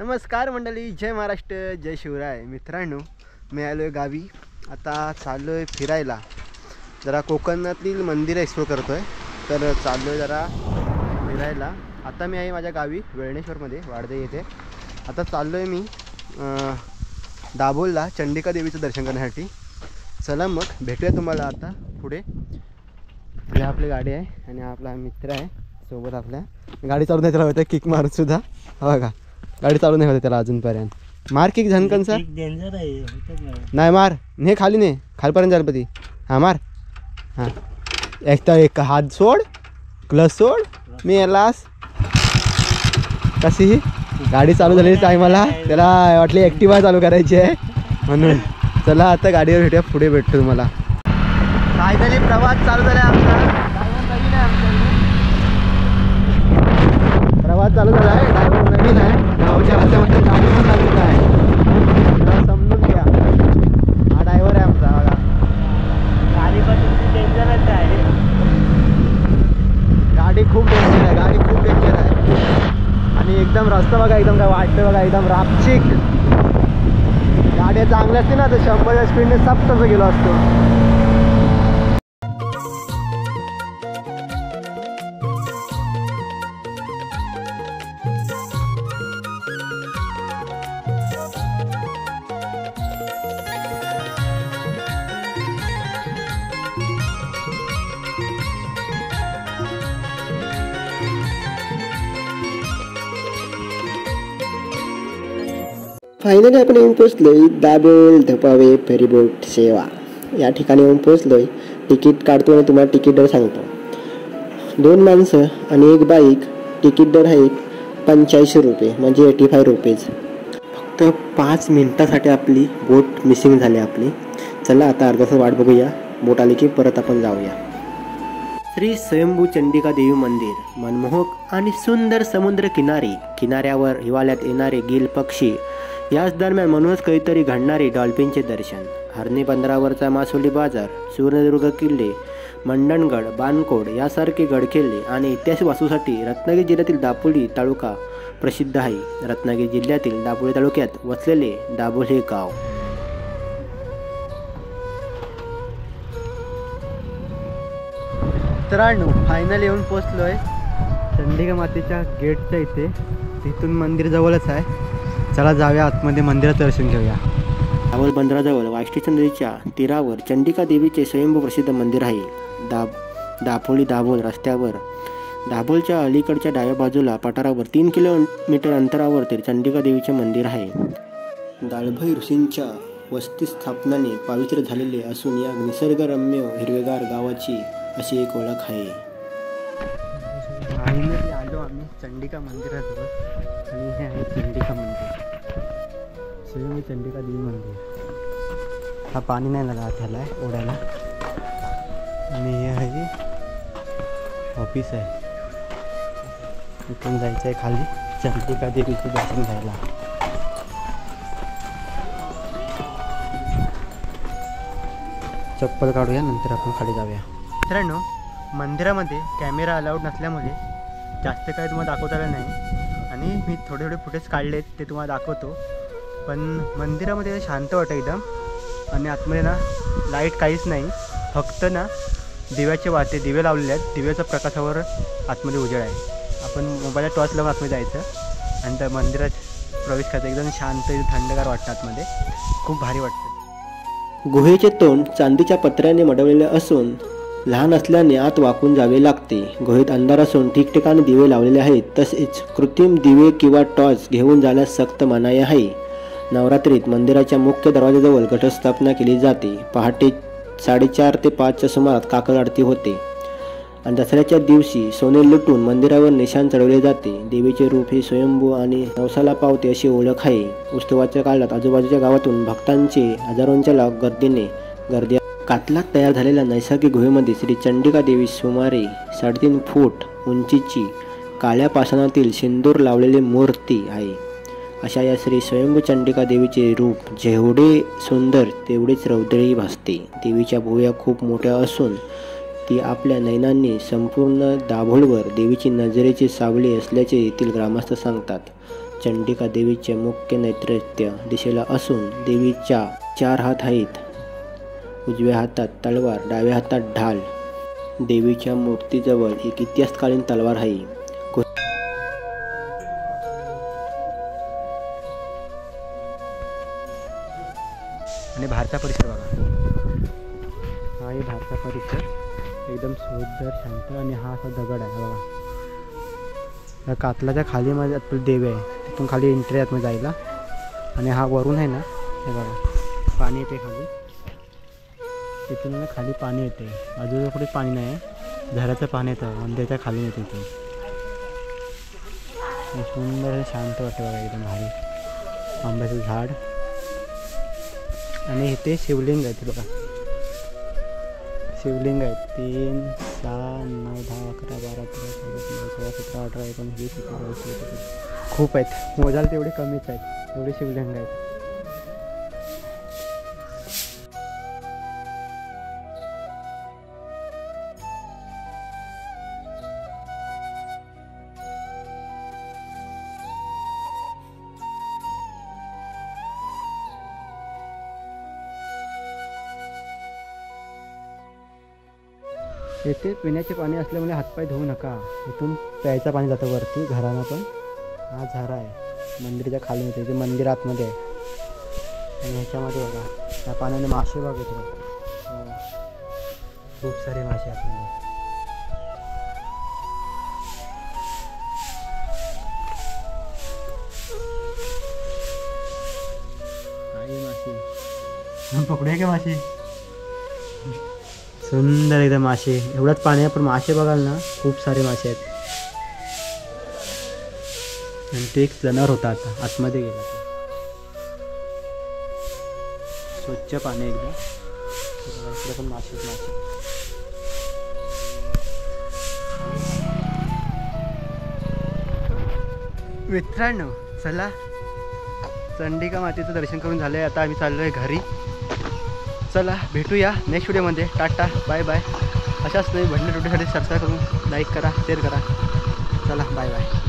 नमस्कार मंडळी, जय महाराष्ट्र, जय शिवराय. मित्रांनो, मी आलो आहे गावी. आता चाललो आहे फिरायला. जरा कोकणातील मंदिरं एक्सप्लोर करतो आहे. तर चाललो आहे जरा फिरायला. आता मी आहे माझ्या गावी वेळणेश्वरमध्ये, वाडदे येथे. आता चाललो आहे मी दाभोळला चंडिका देवीचं दर्शन करण्यासाठी. चला मग भेटूया तुम्हाला आता पुढे. ही आपली गाडी आहे आणि आपला मित्र आहे सोबत. आपल्या गाडी चालू नाही त्याला होतं किक मारत सुद्धा. हो का, गाडी चालू नाही होते त्याला अजूनपर्यंत. मार किक झनकनचा डेंजर आहे. नाही मार, ने खाली ने खालपर्यंत जालपती. हां मार. हां एक हात सोड, क्लच सोड. मी यालास कशी गाडी चालू झालेली टायमाला त्याला वाटली ॲक्टिवा चालू करायची आहे म्हणून. चला आता गाडीवर भेटूया, पुढे भेटतो तुम्हाला. फायनली प्रवास चालू झाला आमचा. प्रवास चालू झाला आहे. ड्रायव्हर नवीन आहे, गावच्या रस्त्यामध्ये गाडी पण लागलेला आहे. समजून घ्या, हा ड्रायव्हर आहे आमचा. बघा गाडी पण तुमची डेंजरच आहे. गाडी खूप डेंजर आहे, गाडी खूप डेंजर आहे. आणि एकदम रस्ता बघा, एकदम काय वाटतं बघा, एकदम रापचिक. गाड्या चांगल्या असते ना तर 100च्या स्पीडने सब तसं गेलो असतो. फायनली आपण येऊन पोचलोय दाभोळ धपावे फेरीबोट सेवा या ठिकाणी येऊन पोचलोय. तिकीट काढतो आणि तुम्हाला तिकीट दर सांगतो. 2 माणसं आणि 1 बाईक. तिकीट दर आहे 85 रुपये, म्हणजे 85 रुपीज. फक्त 5 मिनिटासाठी आपली बोट मिसिंग झाली आपली. चला आता अर्धा तास वाट बघूया. बोट आली की परत आपण जाऊया. श्री स्वयंभू चंडिका देवी मंदिर मनमोहक आणि सुंदर समुद्र किनाऱ्यावर हिवाळ्यात येणारे गिल पक्षी. याच दरम्यान म्हणूनच काहीतरी घडणारे डॉल्फिनचे दर्शन. हरणी बंदरावरचा मासोली बाजार, सुवर्णदुर्ग किल्ले, मंडणगड, बाणकोड यासारखे गडकिल्ले आणि ऐतिहासिक वास्तूसाठी रत्नागिरी जिल्ह्यातील दापोली तालुका प्रसिद्ध आहे. रत्नागिरी जिल्ह्यातील दापोली तालुक्यात वसलेले दाभोळ हे गाव. मित्रांनो, फायनल येऊन पोचलो आहे चंडिका मातेच्या गेटच्या इथे. तिथून मंदिर जवळच आहे. चला जाऊया आतमध्ये, मंदिराचं दर्शन घेऊया. दाभोळ बंदराजवळ वाष्टीच्या नदीच्या तीरावर चंडिका देवीचे स्वयंभू प्रसिद्ध मंदिर आहे. दापोली दाभोळ रस्त्यावर दाभोळच्या अलीकडच्या डाव्या बाजूला पठारावर 3 किलोमीटर अंतरावर ते चंडिका देवीचे मंदिर आहे. दाळभै ऋषींच्या वस्ती स्थापनाने पवित्र झालेले असून या निसर्गरम्य हिरवेगार गावाची अशी एक ओळख आहे. फायनली आलो आम्ही चंडिका मंदिराजवळ. आणि हे आहे चंडिका मंदिर, स्वयंभू चंडिका देवी मंदिर. हा पाणी नाही लागला त्याला ओढायला. आणि हे आहे ऑफिस आहे. इथून जायचं आहे खाली चंडिका देवीचं दर्शन घ्यायला. चप्पल काढूया, नंतर आपण खाली जाऊया. मित्रांनो, मंदिरामध्ये कॅमेरा अलाउड नसल्यामुळे जास्त काही तुम्हाला दाखवता आलं नाही. आणि मी थोडे फुटेज काढलेत ते तुम्हाला दाखवतो. पण मंदिरामध्ये शांत वाटतं एकदम. आणि आतमध्ये ना लाईट काहीच नाही, फक्त ना दिव्याचे वाटे दिवे लावलेले आहेत. दिव्याच्या प्रकाशावर आतमध्ये उजेड आहे. आपण मोबाईलला टॉर्च लावून आतमध्ये जायचं आणि त्या मंदिरात प्रवेश करायचा. एकदम शांत, थंडगार वाटतं आतमध्ये, खूप भारी वाटतं. गुहेचे तोंड चांदीच्या पत्र्याने मडवलेले असून लहान असल्याने आत वाकून जावे लागते. गुहेत अंधार असून ठिकठिकाणी दिवे लावलेले आहेत. तसेच कृत्रिम दिवे किंवा टॉर्च घेऊन जाण्यास सक्त मनाई आहे. नवरात्रीत मंदिराच्या मुख्य दरवाजाजवळ घटस्थापना केली जाते. पहाटे 4:30 ते 5च्या सुमारात काकड आरती होते. आणि दसऱ्याच्या दिवशी सोने लुटून मंदिरावर निशाण चढवले जाते. देवीचे रूप हे स्वयंभू आणि नवसाला पावते अशी ओळख आहे. उत्सवाच्या काळात आजूबाजूच्या गावातून भक्तांचे हजारोंच्या गर्दी. कातलात तयार झालेल्या नैसर्गिक गुहेमध्ये श्री चंडिका देवी सुमारे 3.5 फूट उंचीची काळ्या पाषाणातील सिंदूर लावलेली मूर्ती आहे. अशा या श्री स्वयंभू चंडिका देवीचे रूप जेवढे सुंदर तेवढेच रौद्रही भासते. देवीच्या भुवया खूप मोठ्या असून ती आपल्या नयनांनी संपूर्ण दाभोळवर देवीची नजरेचे सावली असल्याचे येथील ग्रामस्थ सांगतात. चंडिका देवीचे मुख्य नैऋत्य दिशेला असून देवीच्या 4 हात आहेत. उजव्या हातात तलवार, डाव्या हातात ढाल. देवीच्या मूर्तीजवळ एक इतिहासकालीन तलवार आहे. आणि बाहेरचा परिसर बघा. हा आहे बाहेरचा परिसर, एकदम सुंदर शांत. आणि हा असा दगड आहे बघा. या कातलाच्या खाली मध्ये आपलं देव आहे, तिथून खाली एंट्री आहे आतमध्ये जायला. आणि हा वरून आहे ना, हे बघा पाणी येते खाली, तिथून ना खाली पाणी येते. बाजूला कुठे पाणी नाही आहे, झऱ्याचं पाणी येतं मंदिराच्या खाली येते तिथून. सुंदर शांत वाटतं बघा, एकदम भारी. आंब्याचं झाड आणि इथे शिवलिंग आहेत बघा. शिवलिंग आहेत 3, 6, 9, 10, 11, 12, 13, 14, 15, 16, 17, 18, 19, 20, 21, 22. खूप आहेत, मोजायला तेवढे कमीच आहेत, एवढे शिवलिंग आहेत. येथे पिण्याचे पाणी असल्यामुळे हातपाय धुवू नका. इथून प्यायचं पाणी जातं वरती घराला. पण हा झरा आहे मंदिराच्या खाली येते, ते मंदिर आतमध्ये आहे. आणि ह्याच्यामध्ये बघा त्या पाण्याने मासे बघ येतो, खूप सारे मासे आतमध्ये. काही मासे पकडूया का मासे? सुंदर एकदम मासे. एवढंच पाणी आहे पण मासे बघाल ना, खूप सारे मासे आहेत. आणि ते एक जनावर होता, आता आतमध्ये गेला. ते स्वच्छ पाणी एकदम. इकडे पण मासे. मित्रांनो चला, चंडिका मातेचं दर्शन करून झालंय. आता आम्ही चाललोय घरी. चला भेटूया नेक्स्ट व्हिडिओमध्ये. Tata bye bye. अशाच नाही भंडे टोटीसाठी सबस्क्राईब करून लाईक करा, शेअर करा. चला बाय बाय.